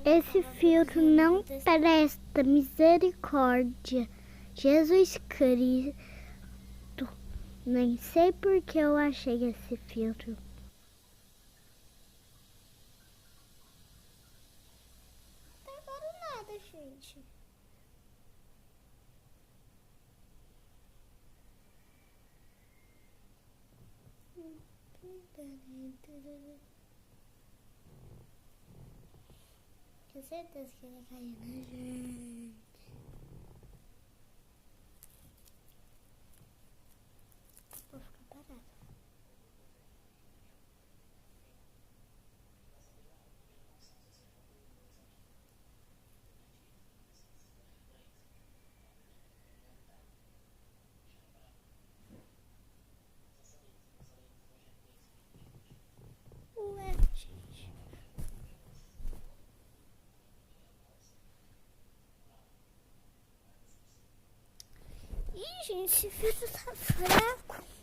Esse filtro não presta, misericórdia. Jesus Cristo. Nem sei por que eu achei esse filtro. Até agora nada, gente. Tenho certeza que ele caiu, né, gente? Vou ficar parada. Ué, gente. Ih, gente, esse filtro tá fraco.